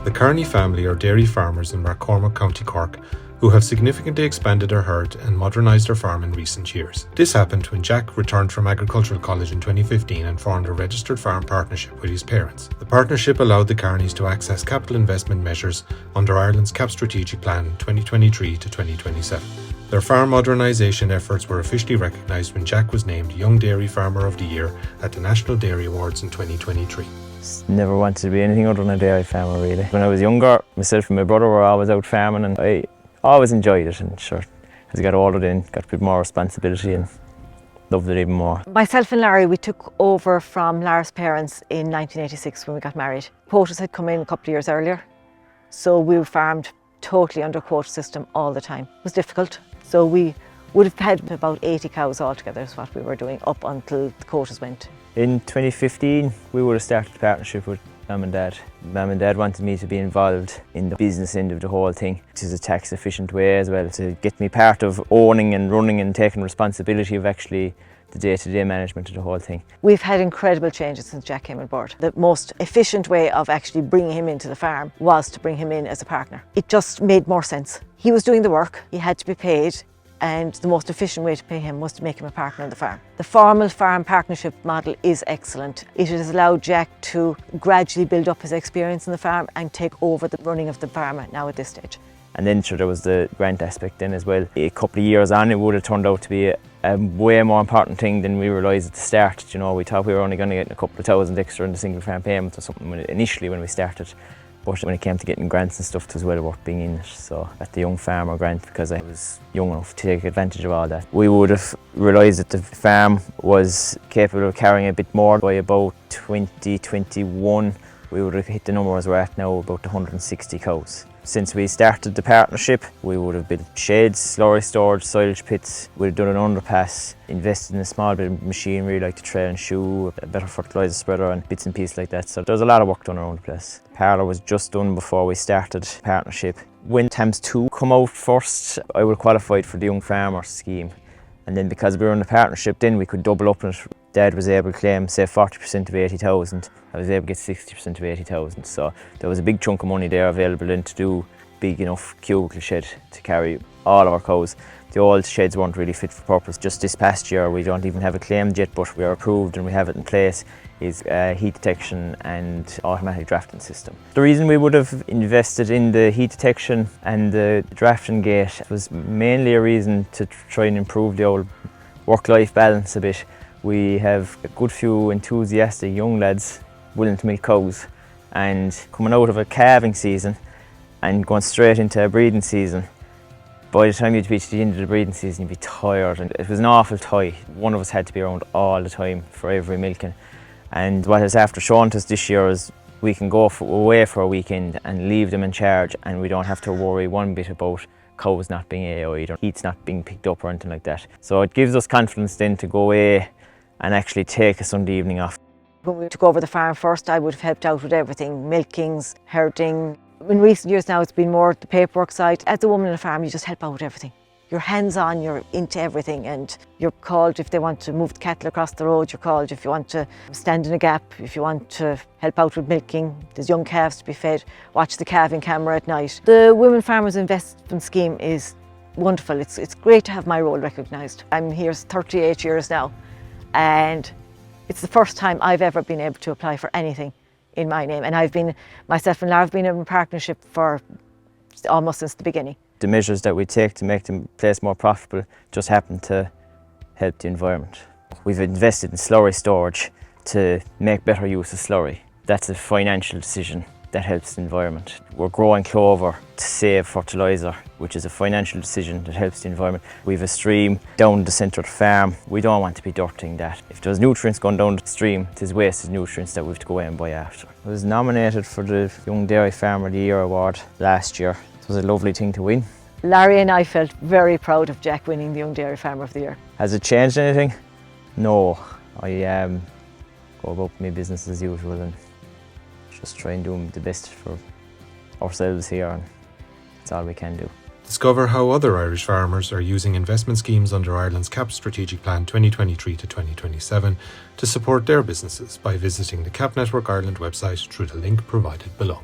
The Kearney family are dairy farmers in McCormick, County Cork, who have significantly expanded their herd and modernised their farm in recent years. This happened when Jack returned from Agricultural College in 2015 and formed a registered farm partnership with his parents. The partnership allowed the Kearneys to access capital investment measures under Ireland's CAP Strategic Plan 2023 to 2027. Their farm modernisation efforts were officially recognised when Jack was named Young Dairy Farmer of the Year at the National Dairy Awards in 2023. Never wanted to be anything other than a dairy farmer, really. When I was younger, myself and my brother were always out farming, and I always enjoyed it. And sure, as I got older then, got a bit more responsibility and loved it even more. Myself and Larry, we took over from Larry's parents in 1986 when we got married. Quotas had come in a couple of years earlier, so we farmed totally under quota system all the time. It was difficult, so we would have had about 80 cows altogether is what we were doing up until the quotas went. In 2015, we would have started a partnership with Mum and Dad. Mum and Dad wanted me to be involved in the business end of the whole thing, which is a tax efficient way as well, to get me part of owning and running and taking responsibility of actually the day-to-day management of the whole thing. We've had incredible changes since Jack came on board. The most efficient way of actually bringing him into the farm was to bring him in as a partner. It just made more sense. He was doing the work, he had to be paid, and the most efficient way to pay him was to make him a partner on the farm. The formal farm partnership model is excellent. It has allowed Jack to gradually build up his experience in the farm and take over the running of the farm now at this stage. And then sure, there was the grant aspect then as well. A couple of years on, it would have turned out to be a way more important thing than we realised at the start. You know, we thought we were only going to get a couple of thousand extra in the single farm payment or something initially when we started. But when it came to getting grants and stuff, it was well worth being in it. So at the Young Farmer grant, because I was young enough to take advantage of all that, we would have realised that the farm was capable of carrying a bit more. By about 2021, we would have hit the numbers we're at now, about 160 cows. Since we started the partnership, we would have built sheds, slurry storage, silage pits. We'd have done an underpass, invested in a small bit of machinery like the trail and shoe, a better fertiliser spreader and bits and pieces like that. So there was a lot of work done around the place. The parlour was just done before we started the partnership. When TAMS 2 come out first, I would have qualified for the Young Farmer scheme. And then because we were in the partnership, then we could double up on it. Dad was able to claim, say, 40% of 80,000. I was able to get 60% of 80,000. So there was a big chunk of money there available then to do big enough cubicle shed to carry all of our cows. The old sheds weren't really fit for purpose. Just this past year, we don't even have it claimed yet, but we are approved and we have it in place, is heat detection and automatic drafting system. The reason we would have invested in the heat detection and the drafting gate was mainly a reason to try and improve the old work-life balance a bit. We have a good few enthusiastic young lads willing to milk cows, and coming out of a calving season and going straight into a breeding season, by the time you'd reach the end of the breeding season, you'd be tired, and it was an awful tie. One of us had to be around all the time for every milking. And what has after shown to us this year is we can go away for a weekend and leave them in charge, and we don't have to worry one bit about cows not being AO'd or heats not being picked up or anything like that. So it gives us confidence then to go away and actually take a Sunday evening off. When we took over the farm first, I would have helped out with everything, milkings, herding. In recent years now, it's been more the paperwork side. As a woman in a farm, you just help out with everything. You're hands-on, you're into everything, and you're called if they want to move the cattle across the road, you're called if you want to stand in a gap, if you want to help out with milking, there's young calves to be fed, watch the calving camera at night. The Women Farmers Investment Scheme is wonderful. It's great to have my role recognised. I'm here 38 years now, and it's the first time I've ever been able to apply for anything in my name. And myself and Lara have been in a partnership for almost since the beginning. The measures that we take to make the place more profitable just happen to help the environment. We've invested in slurry storage to make better use of slurry. That's a financial decision that helps the environment. We're growing clover to save fertiliser, which is a financial decision that helps the environment. We've a stream down the centre of the farm. We don't want to be dirtying that. If there's nutrients going down the stream, it is wasted nutrients that we have to go away and buy after. I was nominated for the Young Dairy Farmer of the Year award last year. It was a lovely thing to win. Larry and I felt very proud of Jack winning the Young Dairy Farmer of the Year. Has it changed anything? No. I go about my business as usual and just try and do the best for ourselves here, and that's all we can do. Discover how other Irish farmers are using investment schemes under Ireland's CAP Strategic Plan 2023 to 2027 to support their businesses by visiting the CAP Network Ireland website through the link provided below.